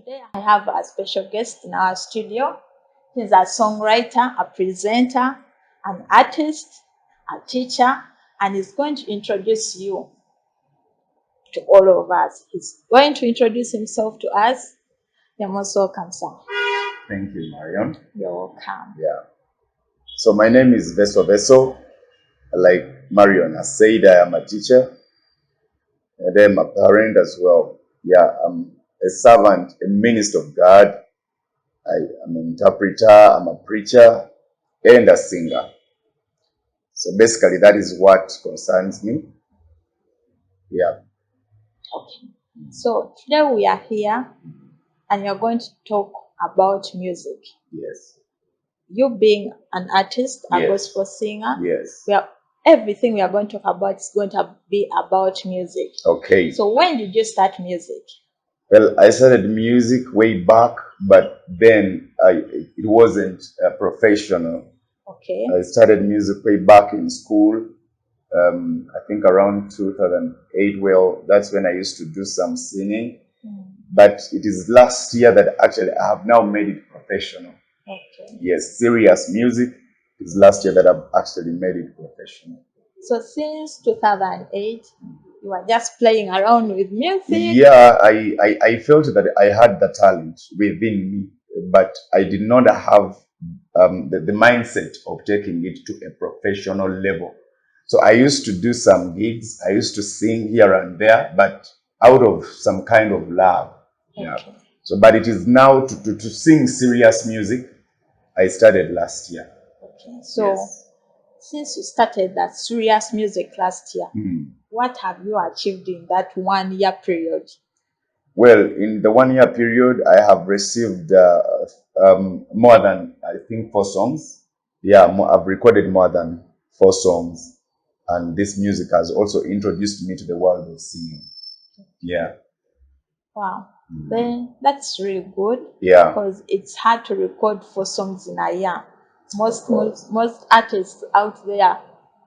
Today I have a special guest in our studio. He's a songwriter, a presenter, an artist, a teacher, and he's going to introduce you to all of us. He's going to introduce himself to us. You're most welcome, sir. Thank you, Marion. You're welcome. Yeah. So my name is VESO VESO. Like Marion has said, I am a teacher and I'm a parent as well. Yeah, I'm a servant, a minister of God. I am an interpreter, I'm a preacher, and a singer. So basically, that is what concerns me. Yeah. Okay. So today we are here and you're going to talk about music. Yes. You being an artist, a Yes. gospel singer, Yes. everything we are going to talk about is going to be about music. Okay. So when did you start music? Well, I started music way back, but then it wasn't professional. Okay. I started music way back in school. I think around 2008. Well, that's when I used to do some singing. But it is last year that actually I have now made it professional. Okay. Yes, serious music. It's last year that I've actually made it professional. So since 2008, you were just playing around with music? Yeah, I felt that I had the talent within me, but I did not have the mindset of taking it to a professional level. So I used to do some gigs. I used to sing here and there, but out of some kind of love. Yeah. Okay. So, but it is now to sing serious music. I started last year. Okay. So Yes. since you started that serious music last year, what have you achieved in that 1 year period? Well, in the 1 year period, I have received more than, I think, 4 songs. Yeah, I've recorded more than 4 songs. And this music has also introduced me to the world of singing. Yeah. Wow. Then that's really good. Yeah. Because it's hard to record 4 songs in a year. Most artists out there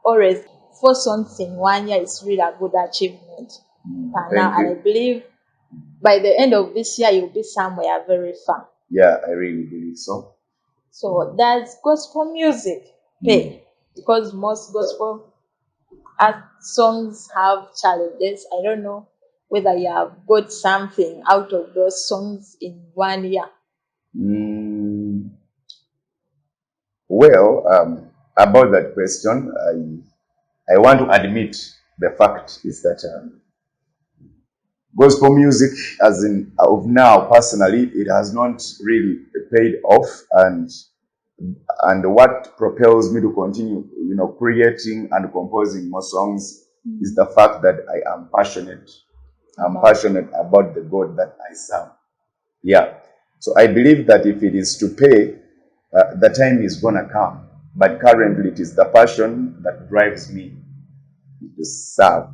always 4 songs in 1 year is really a good achievement. And I believe by the end of this year you'll be somewhere very far. Yeah, I really believe so. So does gospel music pay? Because most gospel songs have challenges. I don't know whether you have got something out of those songs in 1 year. Well, about that question, I want to admit the fact is that gospel music, as in of now, personally, it has not really paid off, and what propels me to continue, creating and composing more songs is the fact that I am passionate. I'm passionate about the God that I serve. Yeah. So I believe that if it is to pay, the time is gonna come. But currently, it is the passion that drives me to serve.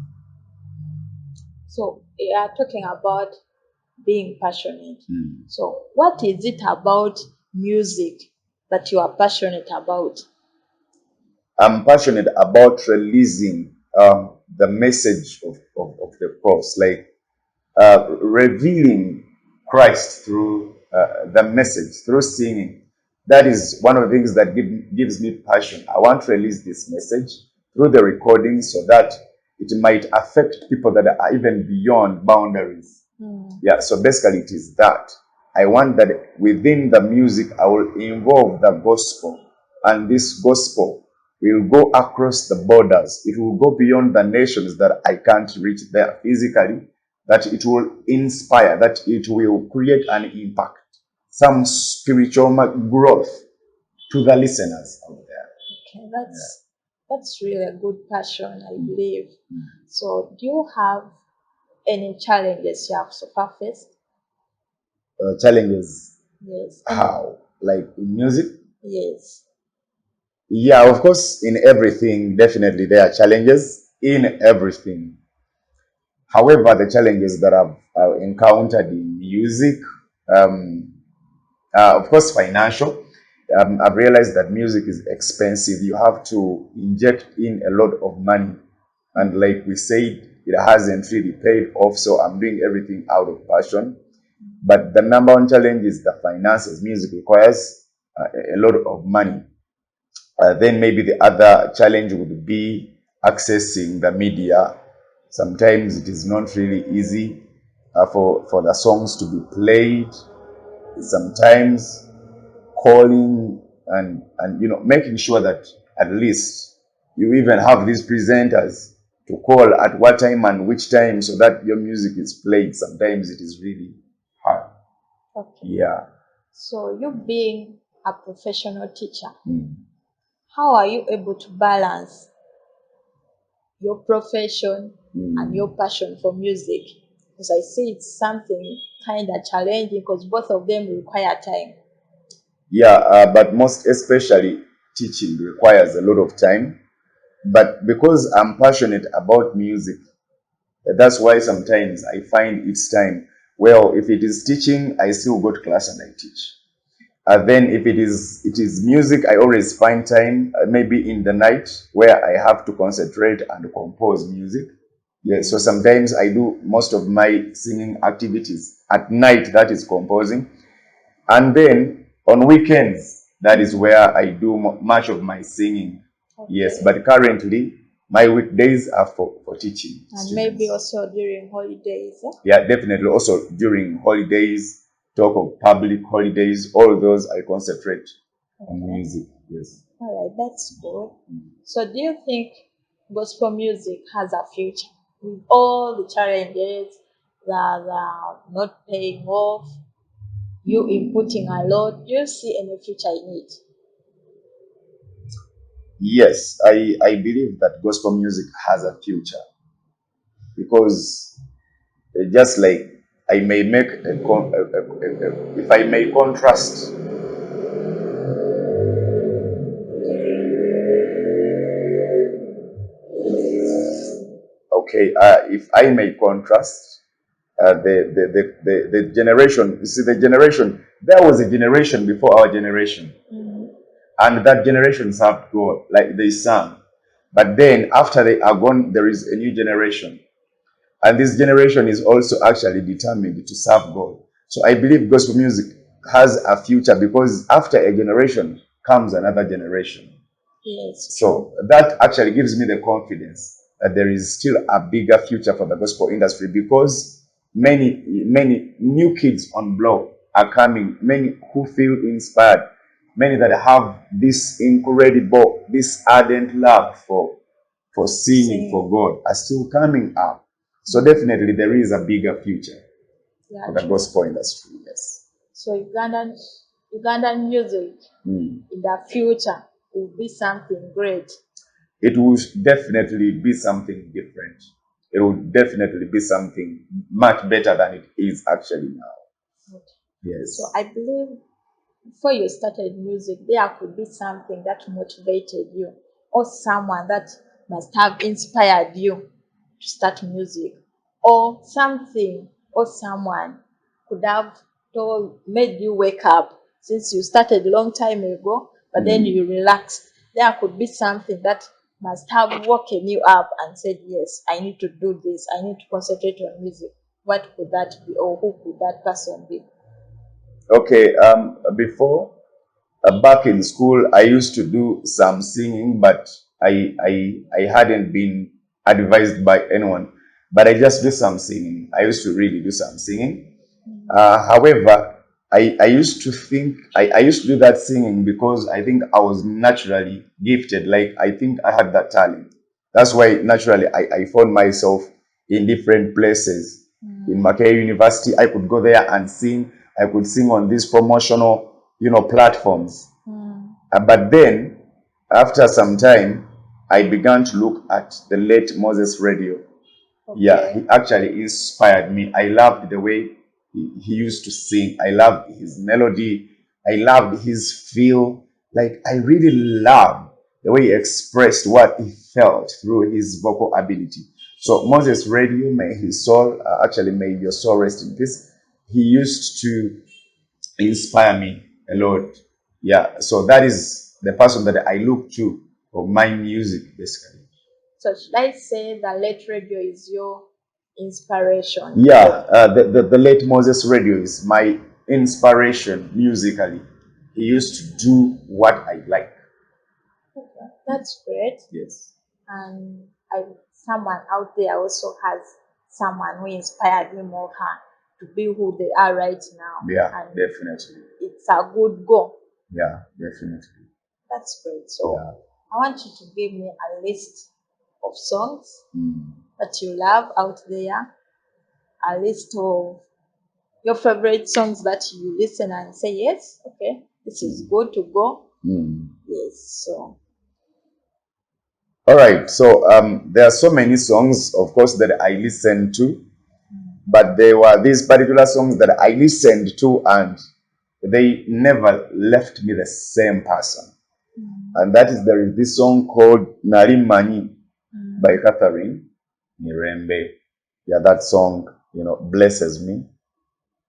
So you are talking about being passionate. So what is it about music that you are passionate about? I'm passionate about releasing the message of the cross, like revealing Christ through the message, through singing. That is one of the things that gives me passion. I want to release this message through the recording so that it might affect people that are even beyond boundaries. Yeah, so basically it is that. I want that within the music, I will involve the gospel. And this gospel will go across the borders. It will go beyond the nations that I can't reach there physically, that it will inspire, that it will create an impact, some spiritual growth to the listeners out there. Okay, that's really a good passion, I believe. So do you have any challenges you have so far faced? Challenges? Yes. How? Like in music? Yes. Yeah, of course, in everything, definitely there are challenges in everything. However, the challenges that I've encountered in music, of course, financial. I've realized that music is expensive. You have to inject in a lot of money. And like we said, it hasn't really paid off. So I'm doing everything out of passion. But the number one challenge is the finances. Music requires a lot of money. Then maybe the other challenge would be accessing the media. Sometimes it is not really easy for the songs to be played. Sometimes calling and making sure that at least you even have these presenters to call at what time and which time so that your music is played. Sometimes it is really hard. Okay. Yeah. So you being a professional teacher, Mm. how are you able to balance your profession and your passion for music? Because I see it's something kind of challenging because both of them require time. Yeah, but most especially teaching requires a lot of time. But because I'm passionate about music, that's why sometimes I find it's time. Well, if it is teaching, I still go to class and I teach. Then if it is music, I always find time, maybe in the night, where I have to concentrate and compose music. Yeah, so sometimes I do most of my singing activities at night, that is composing. And then on weekends, that is where I do much of my singing. Okay. Yes, but currently, my weekdays are for teaching. And students. maybe also during holidays. Yeah, definitely. Also during holidays, talk of public holidays, all those I concentrate on music. Yes. All right, that's good. So do you think gospel music has a future with all the challenges that are not paying off, you inputting a lot? Do you see any future in it? Yes, I believe that gospel music has a future because just like I may make if I may contrast. Okay, if I may contrast the generation, you see, the generation, there was a generation before our generation, and that generation served God, like they sang. But then, after they are gone, there is a new generation. And this generation is also actually determined to serve God. So I believe gospel music has a future because after a generation comes another generation. Yes. So that actually gives me the confidence that there is still a bigger future for the gospel industry because many new kids on block are coming, many who feel inspired, many that have this incredible, this ardent love for singing for God are still coming up. So definitely there is a bigger future for the gospel industry. Yes. So Ugandan music in the future will be something great. It will definitely be something different. It will definitely be something much better than it is actually now. Okay. Yes. So I believe before you started music, there could be something that motivated you, or someone that must have inspired you to start music, or something or someone could have made you wake up since you started a long time ago, but then you relaxed. There could be something that must have woken you up and said, yes, I need to do this, I need to concentrate on music. What could that be, or who could that person be? Okay. Before, back in school, I used to do some singing, but I hadn't been advised by anyone. But I just do some singing. I used to really do some singing. However, I used to think I used to do that singing because I think I was naturally gifted. Like I think I had that talent. That's why naturally I found myself in different places. In Mackay University, I could go there and sing. I could sing on these promotional, platforms. But then, after some time, I began to look at the late Moses Radio. Yeah, he actually inspired me. I loved the way he used to sing. I loved his melody. I loved his feel. Like, I really loved the way he expressed what he felt through his vocal ability. So, Moses Radio, may his soul, actually, may your soul rest in peace. He used to inspire me a lot. Yeah, so that is the person that I look to for my music, basically. So should I say that late radio is your Inspiration. Yeah, the late Moses Radio is my inspiration musically. He used to do what I like. Okay, that's great. Yes. And someone out there also has someone who inspired him or her to be who they are right now. Yeah, And definitely. it's a good goal. Yeah, definitely. That's great. So Yeah. I want you to give me a list of songs Mm. that you love out there, a list of your favorite songs that you listen and say, yes, okay, this is good to go. Mm. Yes, so All right. So there are so many songs, of course, that I listen to, but there were these particular songs that I listened to, and they never left me the same person. And that is, there is this song called Nari Mani by Catherine Mirembe. Yeah, that song, blesses me.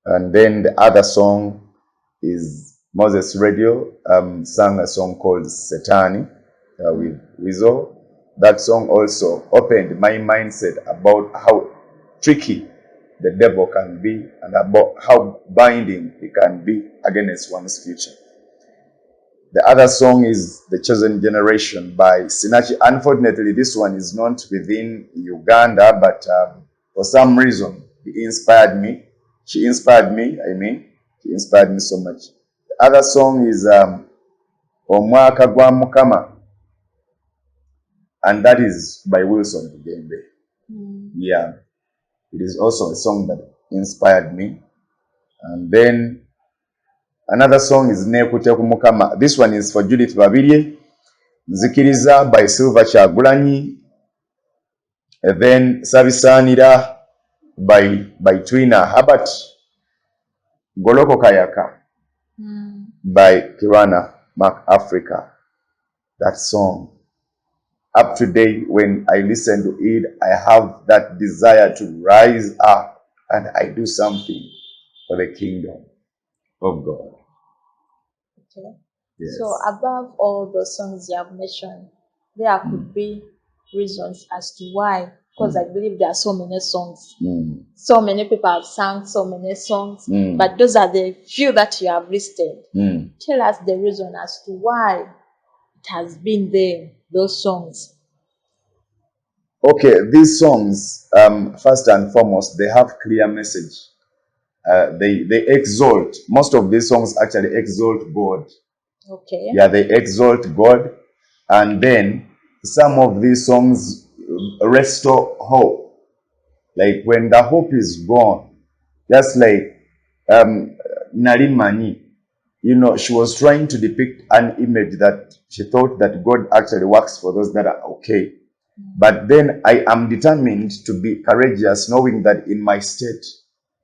And then the other song is Moses Radio sang a song called Setani with VESO. That song also opened my mindset about how tricky the devil can be and about how binding he can be against one's future. The other song is The Chosen Generation by Sinachi. Unfortunately, this one is not within Uganda, but for some reason, he inspired me. She inspired me, She inspired me so much. The other song is Omwaka Gwa Mukama, and that is by Wilson Bugembe. Yeah, it is also a song that inspired me. And then another song is Nekute ku Mukama. This one is for Judith Babirye. Zikiriza by Silver Chagulanyi, and then Sabisanira by Twina Herbert, Goloko Kayaka by Kirana Mark Africa. That song, up to date, when I listen to it, I have that desire to rise up and I do something for the kingdom of God. okay. Yes. So above all the songs you have mentioned, there could be reasons as to why, because I believe there are so many songs. So many people have sung so many songs, but those are the few that you have listed. Tell us the reason as to why it has been there, those songs. Okay, these songs, first and foremost, they have clear message. They exalt. Most of these songs actually exalt God. Okay. Yeah, they exalt God. And then some of these songs restore hope. Like when the hope is gone, just like Narimani, she was trying to depict an image that she thought that God actually works for those that are okay. But then I am determined to be courageous, knowing that in my state,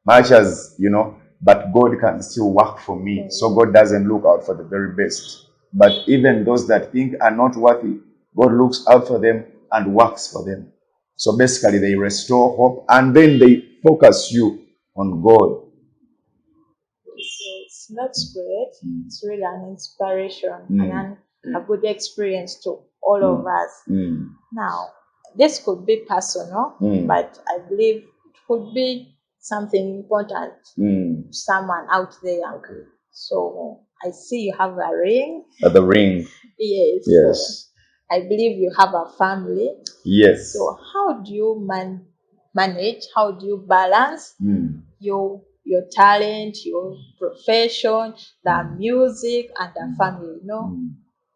much as, but God can still work for me. So God doesn't look out for the very best. But even those that think are not worthy, God looks out for them and works for them. So basically, they restore hope and then they focus you on God. Yes, that's great. It's really an inspiration and a good experience to all of us. Now, this could be personal, but I believe it could be something important to someone out there. Okay. So I see you have a ring. The ring. Yes. Yes. I believe you have a family. Yes. So how do you manage? How do you balance your talent, your profession, the music, and the family?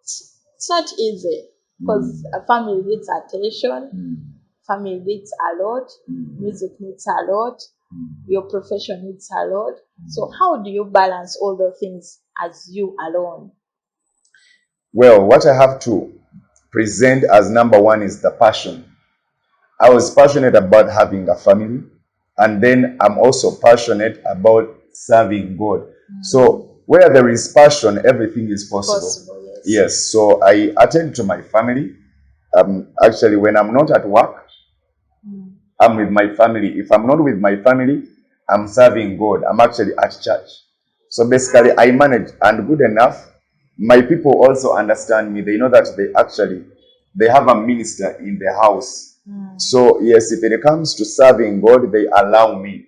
It's not easy because a family needs attention. Family needs a lot. Music needs a lot. Your profession needs a lot. So how do you balance all the things as you alone? Well, what I have to present as number one is the passion. I was passionate about having a family, and then I'm also passionate about serving God. So where there is passion, everything is possible. Yes. So I attend to my family. Actually, when I'm not at work, I'm with my family. If I'm not with my family, I'm serving God. I'm actually at church. So basically, I manage, and good enough, my people also understand me. They know that they have a minister in the house. So yes, if it comes to serving God, they allow me.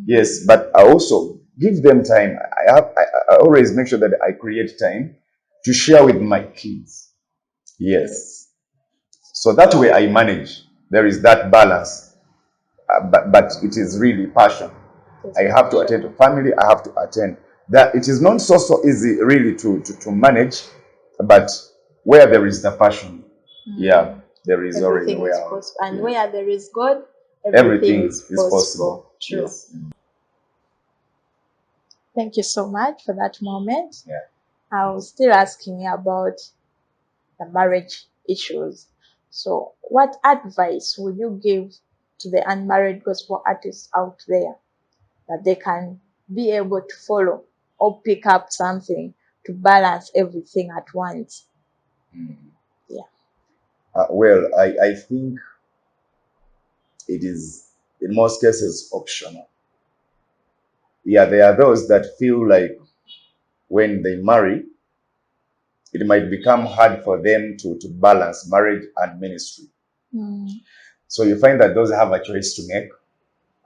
Yes, but I also give them time. I always make sure that I create time to share with my kids. Yes. So that way I manage. There is that balance. But it is really passion. I have to attend to family. I have to attend. That it is not so easy really to manage, but where there is the passion, yeah, there is already Everything is where possible. And yes, where there is God, everything everything is is possible. possible. True. Yes. Thank you so much for that moment. Yeah. I was still asking you about the marriage issues. So, what advice would you give to the unmarried gospel artists out there that they can be able to follow or pick up something to balance everything at once? Yeah. Well, I think it is in most cases optional. Yeah, there are those that feel like when they marry, it might become hard for them to balance marriage and ministry. So you find that those have a choice to make.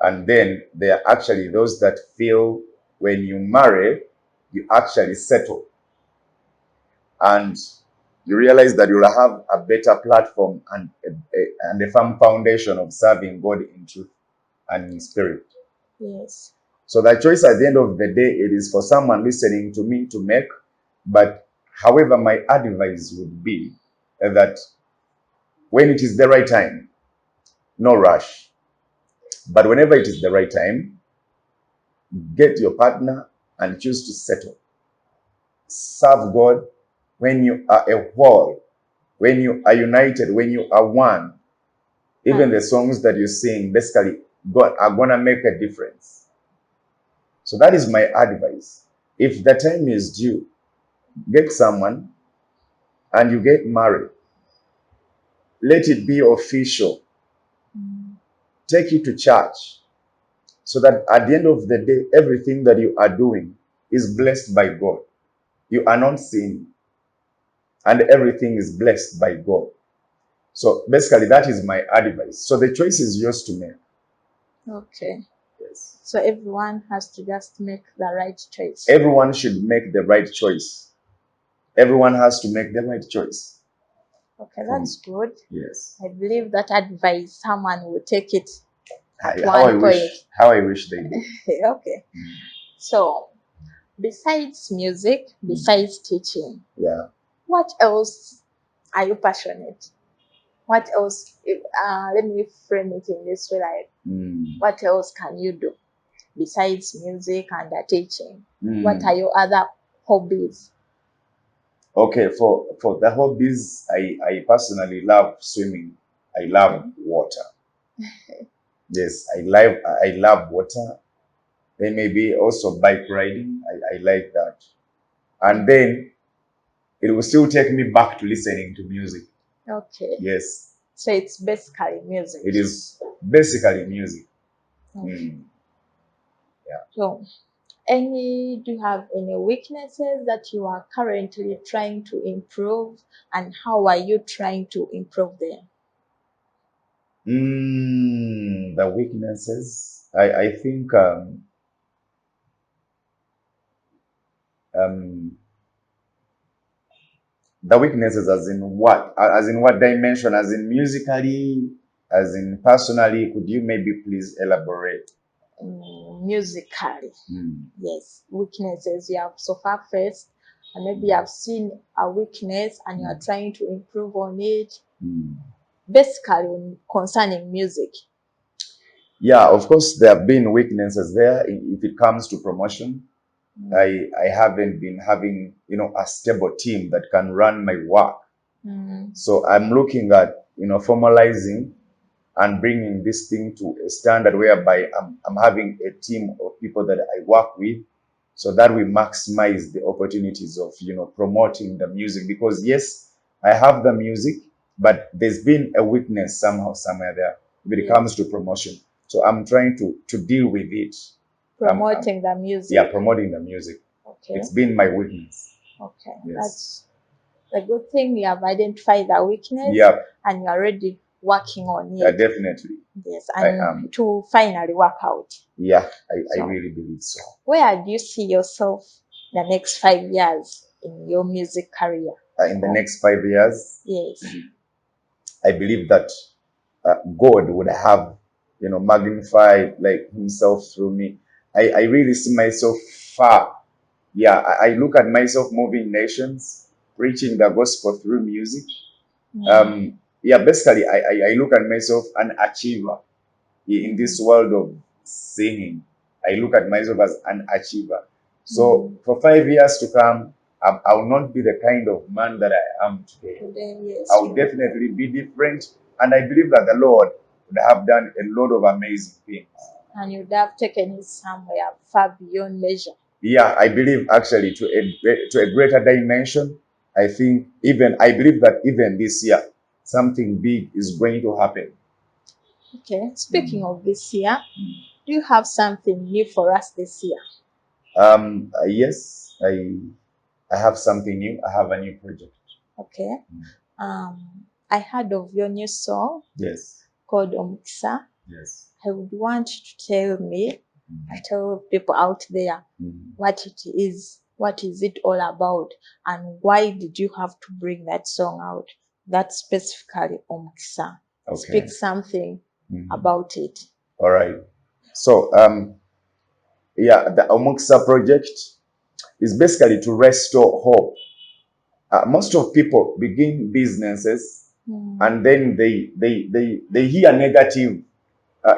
And then there are actually those that feel when you marry, you actually settle. And you realize that you'll have a better platform and a firm foundation of serving God in truth and in spirit. Yes. So that choice at the end of the day, it is for someone listening to me to make. But however, my advice would be that when it is the right time, no rush. But whenever it is the right time, get your partner and choose to settle. Serve God when you are a whole, when you are united, when you are one. Even the songs that you sing basically are going to make a difference. So that is my advice. If the time is due, get someone and you get married. Let it be official. Take it to church so that at the end of the day, everything that you are doing is blessed by God. You are not sinning, and everything is blessed by God. So basically, that is my advice. So the choice is yours to make. Okay. Yes. So everyone has to just make the right choice. Everyone should make the right choice. Everyone has to make the right choice. Okay, that's good. Yes. I believe that advice, someone will take it at How one point. How I wish they did. Okay. So, besides music, besides teaching, Yeah. what else are you passionate? What else? Let me frame it in this way: like, what else can you do besides music and teaching? What are your other hobbies? Okay, for the hobbies, I personally love swimming. I love water. Yes, I love water. Then maybe also bike riding. I like that. And then it will still take me back to listening to music. Okay. Yes. So it's basically music. It is basically music. Okay. So, do you have any weaknesses that you are currently trying to improve, and how are you trying to improve them? The weaknesses. I think um, the weaknesses as in what? As in what dimension? As in musically? As in personally? Could you maybe please elaborate? Musically. Yes, weaknesses you have so far faced, and maybe you have seen a weakness and you are trying to improve on it. Basically, concerning music. Yeah, of course, there have been weaknesses there if it comes to promotion. I haven't been having, a stable team that can run my work. So I'm looking at, formalizing and bringing this thing to a standard whereby I'm having a team of people that I work with so that we maximize the opportunities of, promoting the music. Because yes, I have the music, but there's been a weakness somehow, somewhere there when it comes to promotion. So I'm trying to deal with it. Promoting the music. Yeah, promoting the music. Okay. It's been my weakness. Okay. Yes. That's the good thing. You have identified the weakness Yeah. and you are ready working on Yeah, it. definitely. Yes, I and am. to finally work out. Yeah, I So, really believe so. where do you see yourself the next 5 years in your music career? In the next 5 years, Yes. I believe that God would have, magnified like himself through me. I really see myself far. Yeah, I look at myself moving nations, preaching the gospel through music. Yeah, basically, I look at myself an achiever in this world of singing. I look at myself as an achiever. So for 5 years to come, I will not be the kind of man that I am today. Yes, I will definitely be different. And I believe that the Lord would have done a lot of amazing things. and you'd have taken it somewhere far beyond measure. Yeah, I believe actually to a greater dimension. I believe that even this year, something big is going to happen. Okay, speaking of this year, do you have something new for us this year? Yes, I have something new. I have a new project. Okay. I heard of your new song Yes, called OMOKISA. yes. I would want you to tell me, tell people out there what is it all about, and why did you have to bring that song out? That specifically OMOKISA. Okay. Speak something about it. All right. So, yeah, the OMOKISA project is basically to restore hope. Most of people begin businesses and then they hear negative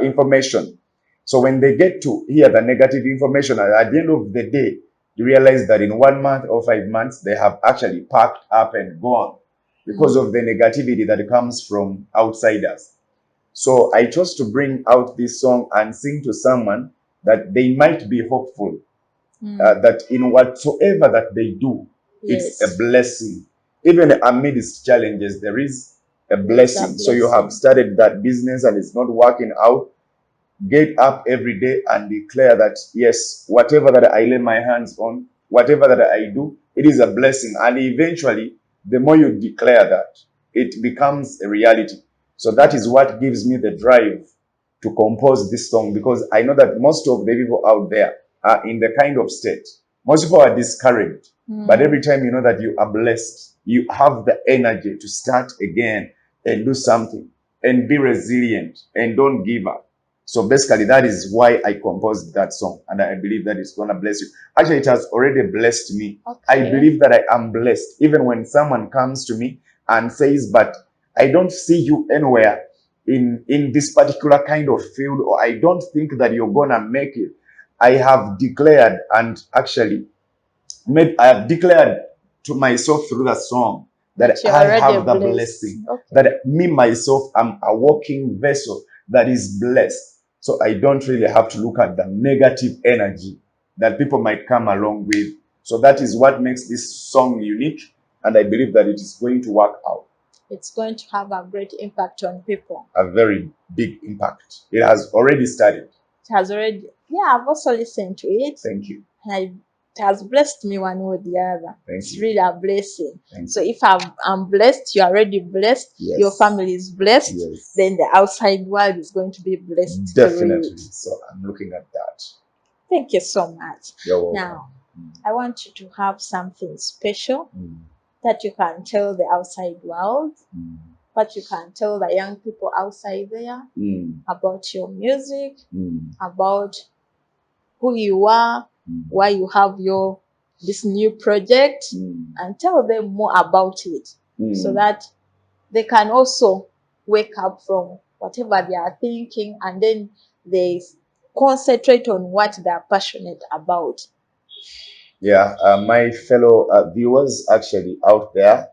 information. So when they get to hear the negative information, at the end of the day, you realize that in 1 month or 5 months, they have actually packed up and gone because of the negativity that comes from outsiders. So I chose to bring out this song and sing to someone that they might be hopeful, that in whatsoever that they do, it's a blessing. Even amidst challenges, there is a blessing. So you have started that business and it's not working out. Get up every day and declare that, yes, whatever that I lay my hands on, whatever that I do, it is a blessing. And eventually, the more you declare that, it becomes a reality. So that is what gives me the drive to compose this song, because I know that most of the people out there are in the kind of state. Most people are discouraged. But every time you know that you are blessed, you have the energy to start again and do something and be resilient and don't give up. So basically, that is why I composed that song, and I believe that it's going to bless you. Actually, it has already blessed me. Okay. I believe that I am blessed. Even when someone comes to me and says, but I don't see you anywhere in this particular kind of field, or I don't think that you're going to make it. I have declared and actually I have declared to myself through the song that I have the blessing. Okay. That me, myself, am a walking vessel that is blessed. So I don't really have to look at the negative energy that people might come along with. So that is what makes this song unique. And I believe that it is going to work out. It's going to have a great impact on people. A very big impact. It has already started. It has already, yeah, I've also listened to it. Thank you. And it has blessed me one way or the other. It's really a blessing. So if I'm blessed, you're already blessed, yes. Your family is blessed, yes. Then the outside world is going to be blessed. Definitely. So I'm looking at that. Thank you so much. You're welcome. Now, I want you to have something special that you can tell the outside world, but you can tell the young people outside there about your music, about who you are, why you have this new project, and tell them more about it, so that they can also wake up from whatever they are thinking, and then they concentrate on what they are passionate about. Yeah, my fellow viewers actually out there,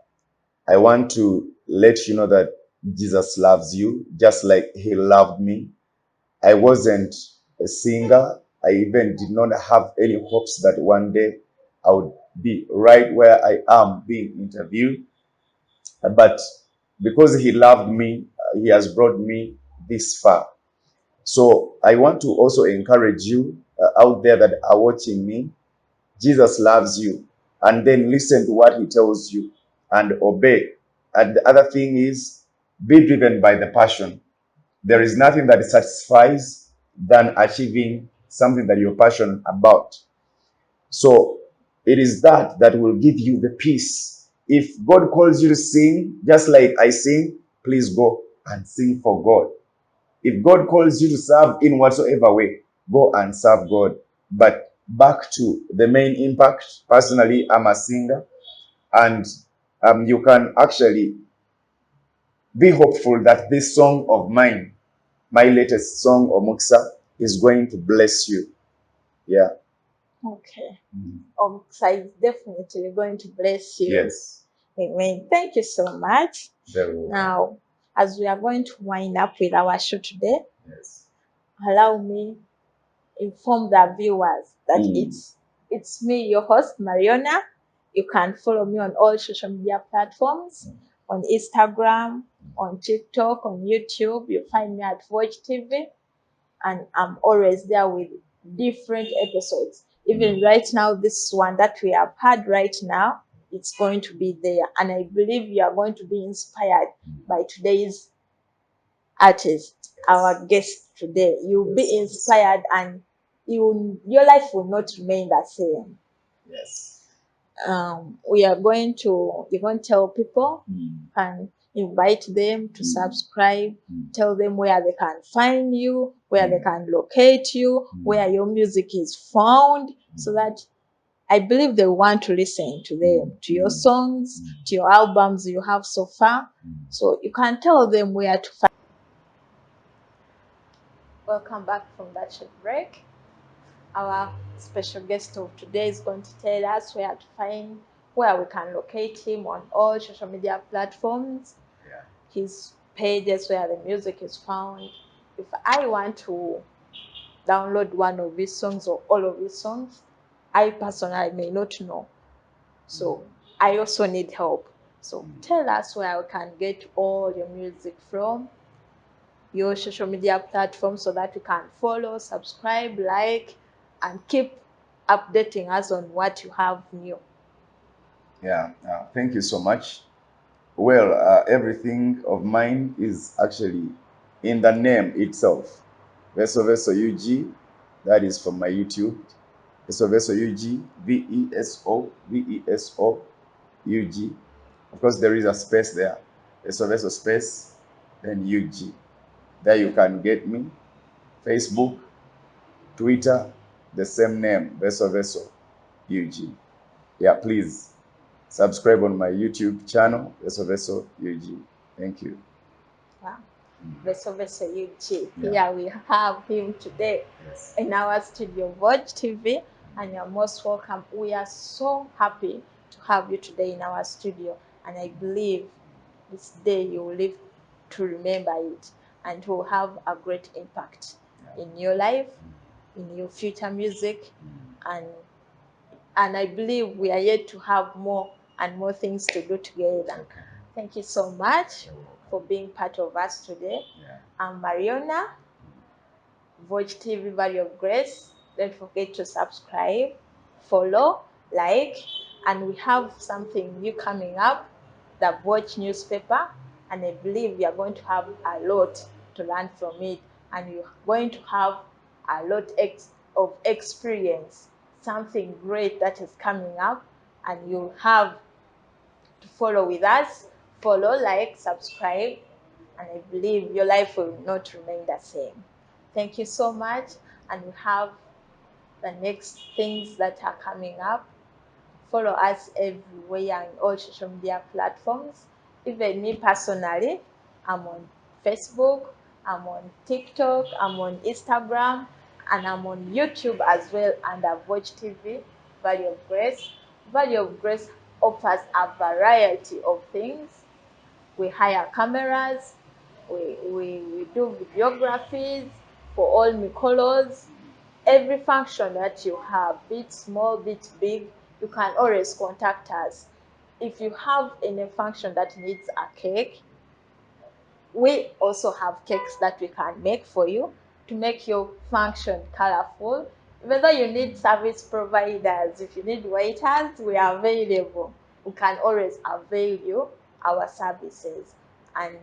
I want to let you know that Jesus loves you just like he loved me. I wasn't a singer. I even did not have any hopes that one day I would be right where I am being interviewed. But because he loved me, he has brought me this far. So I want to also encourage you out there that are watching me. Jesus loves you. And then listen to what he tells you and obey. And the other thing is, Be driven by the passion. There is nothing that satisfies than achieving something that you're passionate about. So it is that that will give you the peace. If God calls you to sing, just like I sing, please go and sing for God. If God calls you to serve in whatsoever way, go and serve God. But back to the main impact. Personally, I'm a singer, and you can actually be hopeful that this song of mine, my latest song, OMOKISA, is going to bless you. Yeah. Okay. OMOKISA is definitely going to bless you. Yes. Amen. Thank you so much. Very well. Now, as we are going to wind up with our show today, Yes. allow me inform the viewers that it's me, your host, Marionna. You can follow me on all social media platforms, on Instagram, on TikTok, on YouTube. You find me at Voice TV, and I'm always there with different episodes. Even right now, this one that we have had right now, it's going to be there. And I believe you are going to be inspired by today's artist, our guest today. You'll be inspired, and your life will not remain the same. Yes. You're going to tell people and invite them to subscribe, tell them where they can find you, where they can locate you, where your music is found, so that I believe they want to listen to them, to your songs, to your albums you have so far. So you can tell them where to find. Welcome back from that short break. Our special guest of today is going to tell us where we can locate him on all social media platforms, his pages where the music is found. If I want to download one of his songs or all of his songs, I personally may not know. So I also need help. So tell us where we can get all your music from, your social media platform, so that we can follow, subscribe, like, and keep updating us on what you have new. Yeah. Thank you so much. Well, everything of mine is actually in the name itself. VESO VESO UG, that is from my YouTube. VESO VESO UG, VESO VESO UG. Of course, there is a space there. VESO VESO space, then UG. There you can get me. Facebook, Twitter, the same name, VESO VESO UG. Yeah, please subscribe on my YouTube channel, VESO VESO UG. Thank you. Wow. VESO VESO UG. Yeah. Here we have him today in our studio, Watch TV, and you're most welcome. We are so happy to have you today in our studio, and I believe this day you will live to remember it, and it will have a great impact in your life, in your future music, and I believe we are yet to have more and more things to do together. Thank you so much for being part of us today. I'm Marionna, Voice TV Value of Grace. Don't forget to subscribe, follow, like, and we have something new coming up, the Voice newspaper, and I believe we are going to have a lot to learn from it, and you're going to have a lot of experience, something great that is coming up, and you'll have to follow with us. Follow, like, subscribe, and I believe your life will not remain the same. Thank you so much, and we have the next things that are coming up. Follow us everywhere in all social media platforms. Even me personally, I'm on Facebook, I'm on TikTok, I'm on Instagram, and I'm on YouTube as well under Watch TV, Value of Grace. Value of Grace offers a variety of things. We hire cameras, we do videographies for all Mikolos. Every function that you have, be it small, be it big, you can always contact us. If you have any function that needs a cake, we also have cakes that we can make for you to make your function colorful. Whether you need service providers, if you need waiters, we are available. We can always avail you our services. And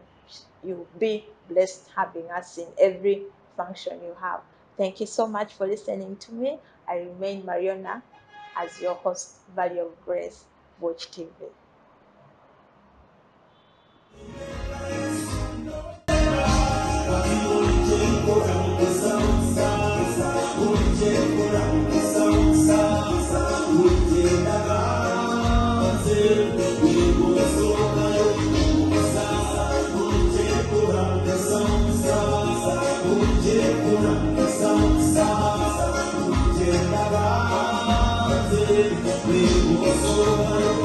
you be blessed having us in every function you have. Thank you so much for listening to me. I remain Marionna as your host, Valley of Grace, Watch TV. We